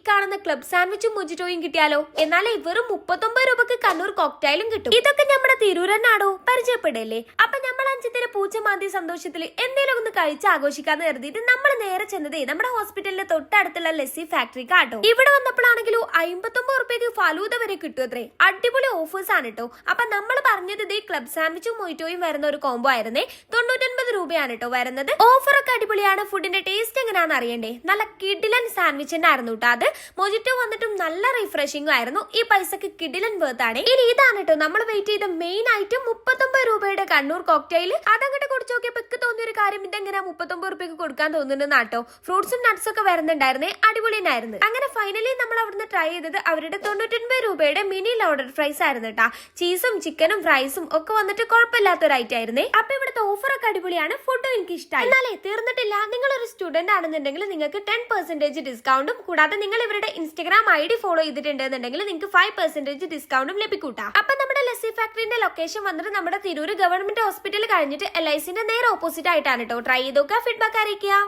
കാണുന്ന ക്ലബ് സാൻഡ്വിച്ചും മൊജിറ്റോയും കിട്ടിയാലോ? എന്നാലേ വെറും 39 രൂപക്ക് കണ്ണൂർ കോക്ടൈലും കിട്ടും. ഇതൊക്കെ നമ്മുടെ തിരൂരനാടോ, പരിചയപ്പെടല്ലേ? അപ്പൊ നമ്മൾ അഞ്ചത്തിന് പൂച്ചമാന്തി സന്തോഷത്തിൽ എന്തെങ്കിലും ഒന്ന് കഴിച്ച് ആഘോഷിക്കാന്ന് കരുതിയിട്ട് നമ്മൾ നേരെ ചെന്നതേ നമ്മുടെ ഹോസ്പിറ്റലിന്റെ തൊട്ടടുത്തുള്ള ലസ്സി ഫാക്ടറി കാട്ടോ. ഇവിടെ വന്നപ്പോഴാണെങ്കിലും 59 രൂപയ്ക്ക് ഫലൂദ വരെ കിട്ടും അത്രേ. അടിപൊളി ഓഫേഴ്സ് ആണ് കേട്ടോ. അപ്പൊ നമ്മൾ പറഞ്ഞത് ഇതേ ക്ലബ് സാൻഡ്വിച്ചും മൊജിറ്റോയും വരുന്ന ഒരു കോംബോ ആയിരുന്നേ. 99 രൂപയാണ് കേട്ടോ വരുന്നത്. ഓഫർ ഒക്കെ അടിപൊളിയാണ്. ഫുഡിന്റെ ടേസ്റ്റ് എങ്ങനെയാണെന്ന് അറിയണ്ടേ? നല്ല കിഡിലൻ സാൻഡ്വിച്ചിന്റെ ആയിരുന്നു കേട്ടോ അത്. മൊജിറ്റോ വന്നിട്ടും നല്ല റിഫ്രഷിംഗും ആയിരുന്നു. ഈ പൈസക്ക് കിഡിലൻ വേർത്ത് ആണ്. ഇനി ഇതാണ് കേട്ടോ നമ്മൾ വെയിറ്റ് ചെയ്ത മെയിൻ ഐറ്റം, 39 രൂപയുടെ കണ്ണൂർ കോക്ടൈൽ. അതങ്ങോട്ട് കുടിച്ചു നോക്കിയപ്പോ എനിക്ക് തോന്നിയ ഒരു കാര്യം, ഇതെങ്ങനെയാ 39 രൂപയ്ക്ക് കൊടുക്കാൻ തോന്നുന്നുണ്ടാട്ടോ. ഫ്രൂട്ട്സും നട്ട്സും ഒക്കെ വരുന്നുണ്ടായിരുന്നേ, അടിപൊളിയായിരുന്നു. അങ്ങനെ ഫൈനലി നമ്മൾ അവിടുന്ന് ട്രൈ ചെയ്തത് അവരുടെ 99 രൂപയുടെ മിനി ലോഡഡ് ഫ്രൈസ് ആയിരുന്നു കേട്ടാ. ചീസും ചിക്കനും ഫ്രൈസും ഒക്കെ വന്നിട്ട് കുഴപ്പമില്ലാത്ത ഒരു ഐറ്റം ആയിരുന്നേ. അപ്പൊ ഇവിടുത്തെ ഓഫർ ഒക്കെ അടിപൊളിയാണ്. ഫുഡും എനിക്ക് ഇഷ്ടമായി. എന്നാലേ തീർന്നിട്ടില്ല. നിങ്ങൾ ഒരു സ്റ്റുഡന്റ് ആണെന്നുണ്ടെങ്കിൽ നിങ്ങൾക്ക് 10% ഡിസ്കൗണ്ടും, കൂടാതെ നിങ്ങൾ ഇവരുടെ ഇൻസ്റ്റാഗ്രാം ID ഫോളോ ചെയ്തിട്ടുണ്ടെന്നുണ്ടെങ്കിൽ നിങ്ങൾക്ക് 5% ഡിസ്കൗണ്ടും ലഭിക്കൂട്ടാ. അപ്പൊ നമ്മുടെ ലസ്സി ഫാക്ടറിന്റെ ലൊക്കേഷൻ വന്നിട്ട് നമ്മുടെ തിരൂർ ഗവൺമെന്റ് ഹോസ്പിറ്റൽ കഴിഞ്ഞിട്ട് LICന്റെ നേരെ ഓപ്പോസിറ്റ് ആയിട്ടാണ് കേട്ടോ. ട്രൈ ചെയ്ത് നോക്കുക, ഫീഡ്ബാക്ക് അറിയിക്കുക.